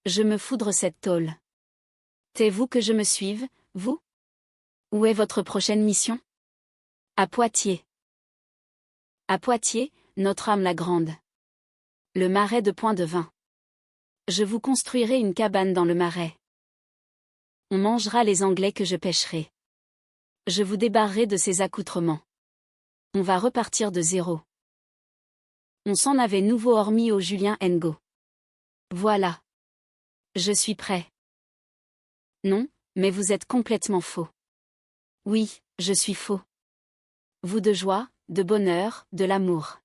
Je me foudre cette tôle. T'es-vous que je me suive, vous? Où est votre prochaine mission? À Poitiers. À Poitiers, Notre-Dame-la-Grande. Le marais de Point-de-Vin. Je vous construirai une cabane dans le marais. On mangera les Anglais que je pêcherai. Je vous débarrerai de ces accoutrements. On va repartir de zéro. On s'en avait nouveau hormis au Julien Ngo. Voilà. Je suis prêt. Non, mais vous êtes complètement faux. Oui, je suis faux. Vous de joie, de bonheur, de l'amour.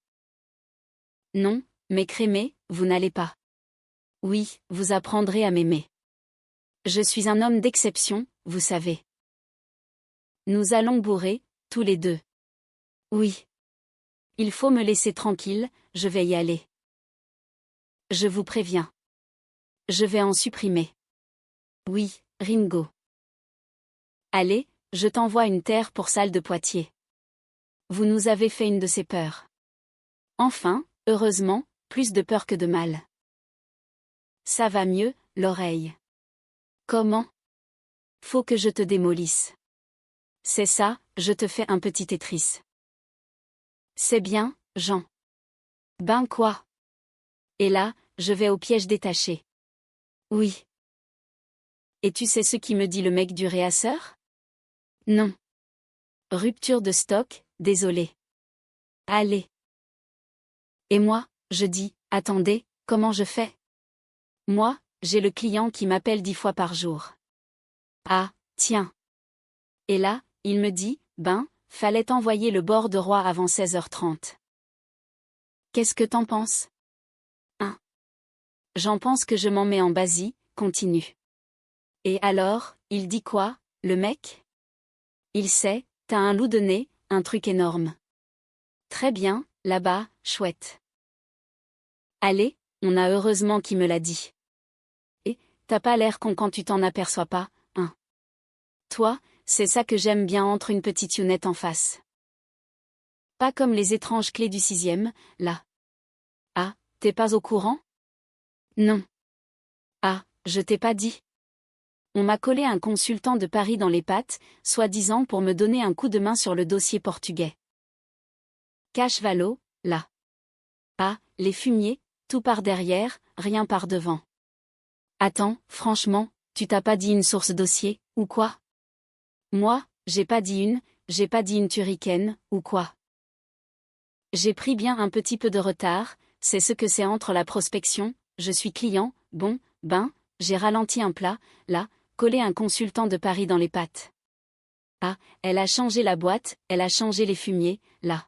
Non, mais crémez, vous n'allez pas. Oui, vous apprendrez à m'aimer. Je suis un homme d'exception, vous savez. Nous allons bourrer, tous les deux. Oui. Il faut me laisser tranquille, je vais y aller. Je vous préviens. Je vais en supprimer. Oui, Ringo. Allez, je t'envoie une terre pour salle de Poitiers. Vous nous avez fait une de ces peurs. Enfin, heureusement, plus de peur que de mal. Ça va mieux, l'oreille. Comment? Faut que je te démolisse. C'est ça, je te fais un petit Tetris. C'est bien, Jean. Ben quoi? Et là, je vais au piège détaché. Oui. Et tu sais ce qui me dit le mec du réasseur? Non. Rupture de stock, désolé. Allez. Et moi, je dis, attendez, comment je fais? Moi, j'ai le client qui m'appelle 10 fois par jour. Ah, tiens. Et là, il me dit, ben, fallait envoyer le bordereau avant 16h30. Qu'est-ce que t'en penses? Hein? J'en pense que je m'en mets en basie, continue. Et alors, il dit quoi, le mec? Il sait, t'as un loup de nez, un truc énorme. Très bien, là-bas, chouette. Allez, on a heureusement qui me l'a dit. Et, t'as pas l'air con quand tu t'en aperçois pas, hein? Toi, c'est ça que j'aime bien entre une petite younette en face. Pas comme les étranges clés du 6e, là. Ah, t'es pas au courant? Non. Ah, je t'ai pas dit. On m'a collé un consultant de Paris dans les pattes, soi-disant pour me donner un coup de main sur le dossier portugais. Cache-valo, là. Ah, les fumiers, tout par derrière, rien par devant. Attends, franchement, tu t'as pas dit une source dossier, ou quoi? Moi, j'ai pas dit une turricaine, ou quoi? J'ai pris bien un petit peu de retard, c'est ce que c'est entre la prospection, je suis client, bon, ben, j'ai ralenti un plat, là, collé un consultant de Paris dans les pattes. Ah, elle a changé la boîte, elle a changé les fumiers, là.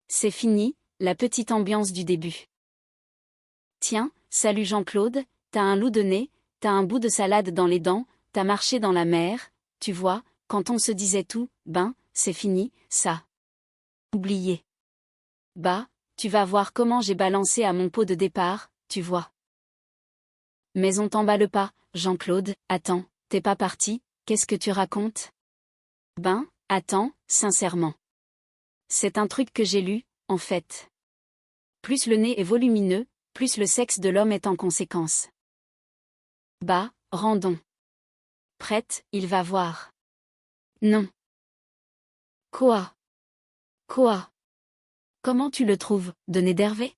C'est fini, la petite ambiance du début. Tiens, salut Jean-Claude, t'as un loup de nez, t'as un bout de salade dans les dents, t'as marché dans la mer, tu vois, quand on se disait tout, ben, c'est fini, ça. Oublié. Bah, tu vas voir comment j'ai balancé à mon pot de départ, tu vois. Mais on t'emballe pas, Jean-Claude, attends, t'es pas parti, qu'est-ce que tu racontes? Ben, attends, sincèrement. C'est un truc que j'ai lu, en fait. Plus le nez est volumineux, plus le sexe de l'homme est en conséquence. Bah, rendons. Prête, il va voir. Non. Quoi? Quoi? Comment tu le trouves, de nez d'Hervé?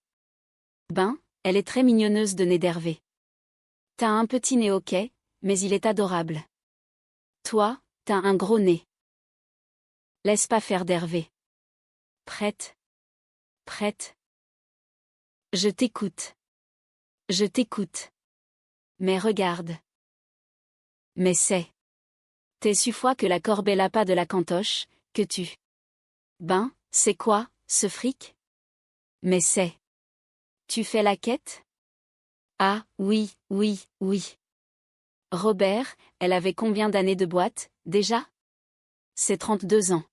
Ben, elle est très mignonneuse de nez d'Hervé. T'as un petit nez ok, mais il est adorable. Toi, t'as un gros nez. Laisse pas faire d'Hervé. Prête? Prête? Je t'écoute. Je t'écoute. Mais regarde. Mais c'est. T'es su fois que la corbella pas de la cantoche, que tu. Ben, c'est quoi, ce fric? Mais c'est. Tu fais la quête? Ah, oui, oui, oui. Robert, elle avait combien d'années de boîte, déjà? C'est 32 ans.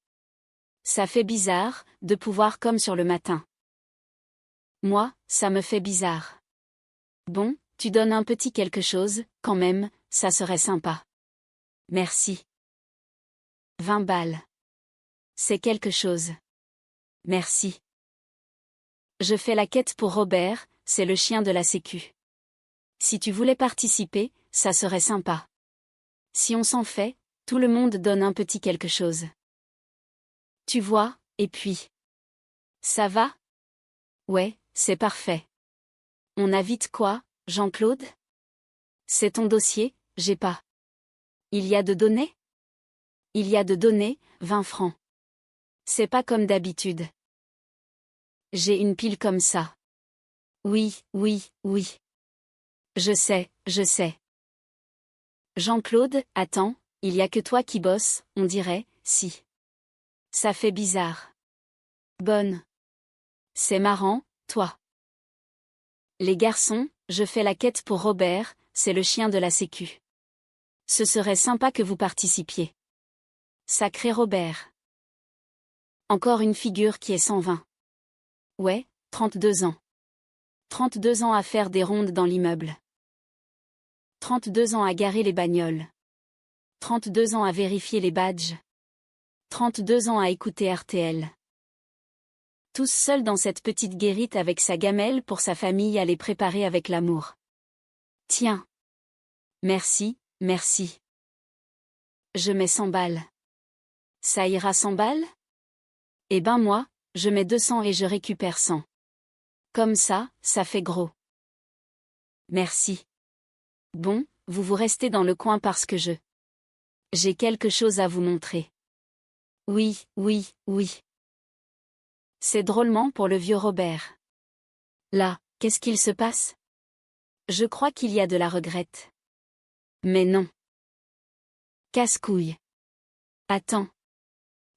Ça fait bizarre, de pouvoir comme sur le matin. Moi, ça me fait bizarre. Bon, tu donnes un petit quelque chose, quand même, ça serait sympa. Merci. 20 balles. C'est quelque chose. Merci. Je fais la quête pour Robert, c'est le chien de la sécu. Si tu voulais participer, ça serait sympa. Si on s'en fait, tout le monde donne un petit quelque chose. Tu vois, et puis. Ça va? Ouais, c'est parfait. On a vite quoi, Jean-Claude? C'est ton dossier, j'ai pas. Il y a de données? Il y a de données, 20 francs. C'est pas comme d'habitude. J'ai une pile comme ça. Oui, oui, oui. Je sais, je sais. Jean-Claude, attends, il y a que toi qui bosses, on dirait, si. Ça fait bizarre. Bonne. C'est marrant, toi. Les garçons, je fais la quête pour Robert, c'est le chien de la sécu. Ce serait sympa que vous participiez. Sacré Robert. Encore une figure qui est 120. Ouais, 32 ans. 32 ans à faire des rondes dans l'immeuble. 32 ans à garer les bagnoles. 32 ans à vérifier les badges. 32 ans à écouter RTL. Tous seuls dans cette petite guérite avec sa gamelle pour sa famille à les préparer avec l'amour. Tiens. Merci, merci. Je mets 100 balles. Ça ira 100 balles? Eh ben moi, je mets 200 et je récupère 100. Comme ça fait gros. Merci. Bon, vous restez dans le coin parce que j'ai quelque chose à vous montrer. Oui, oui, oui. C'est drôlement pour le vieux Robert. Là, qu'est-ce qu'il se passe? Je crois qu'il y a de la regrette. Mais non. Casse-couille. Attends.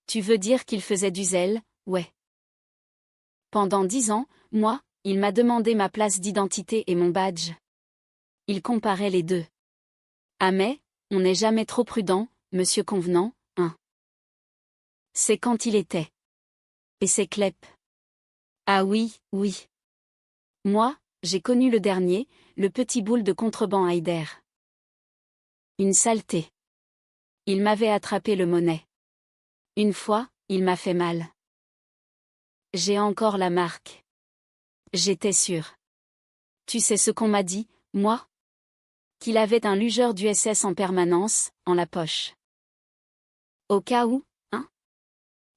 Tu veux dire qu'il faisait du zèle, ouais. Pendant 10 ans, moi, il m'a demandé ma place d'identité et mon badge. Il comparait les deux. Ah mais, on n'est jamais trop prudent, monsieur Convenant, hein. C'est quand il était. Et c'est Clep. Ah oui, oui. Moi, j'ai connu le dernier, le petit boule de contreband Heider. Une saleté. Il m'avait attrapé le monnaie. Une fois, il m'a fait mal. J'ai encore la marque. J'étais sûre. Tu sais ce qu'on m'a dit, moi? Qu'il avait un lugeur d'USS en permanence, en la poche. Au cas où, hein?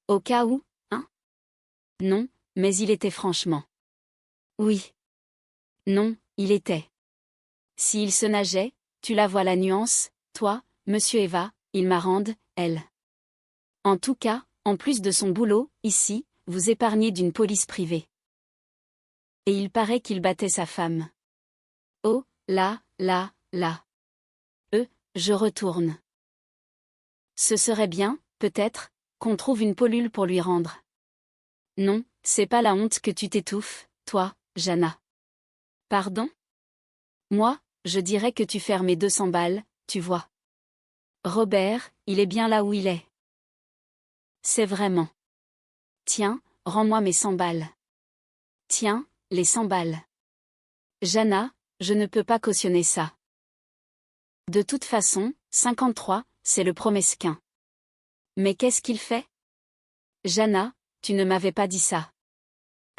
Au cas où, hein? Non, mais il était franchement. Oui. Non, il était. S'il se nageait, tu la vois la nuance, toi, monsieur Eva, il m'arrande, elle. En tout cas, en plus de son boulot, ici, vous épargnez d'une police privée. Et il paraît qu'il battait sa femme. Oh, là, là, là. Je retourne. Ce serait bien, peut-être, qu'on trouve une polule pour lui rendre. Non, c'est pas la honte que tu t'étouffes, toi, Jana. Pardon? Moi, je dirais que tu fermes mes 200 balles, tu vois. Robert, il est bien là où il est. C'est vraiment. Tiens, rends-moi mes 100 balles. Tiens, les 100 balles. Jana, je ne peux pas cautionner ça. De toute façon, 53, c'est le promesquin. Mais qu'est-ce qu'il fait? Jana, tu ne m'avais pas dit ça.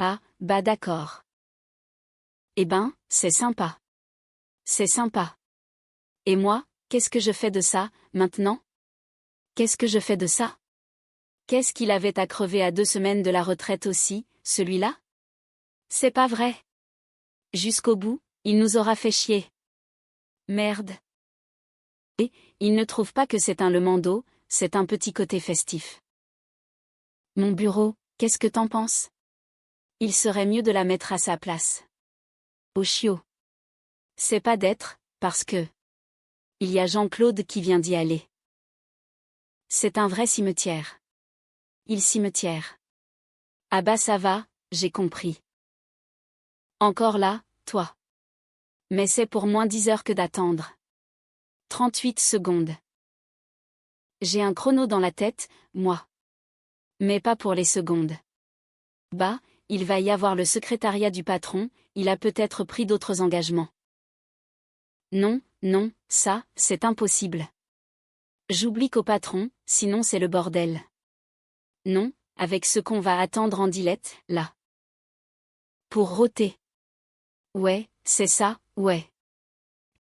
Ah, bah d'accord. Eh ben, c'est sympa. C'est sympa. Et moi, qu'est-ce que je fais de ça, maintenant? Qu'est-ce que je fais de ça? Qu'est-ce qu'il avait à crever à 2 semaines de la retraite aussi, celui-là? C'est pas vrai. Jusqu'au bout, il nous aura fait chier. Merde. Et, il ne trouve pas que c'est un lemando, c'est un petit côté festif. Mon bureau, qu'est-ce que t'en penses? Il serait mieux de la mettre à sa place. Au chiot. C'est pas d'être, parce que. Il y a Jean-Claude qui vient d'y aller. C'est un vrai cimetière. Il cimetière. Ah bah ça va, j'ai compris. Encore là, toi. Mais c'est pour moins 10 heures que d'attendre. 38 secondes. J'ai un chrono dans la tête, moi. Mais pas pour les secondes. Bah, il va y avoir le secrétariat du patron, il a peut-être pris d'autres engagements. Non, non, ça, c'est impossible. J'oublie qu'au patron, sinon c'est le bordel. Non, avec ce qu'on va attendre en dilette, là. Pour rôter. Ouais, c'est ça, ouais.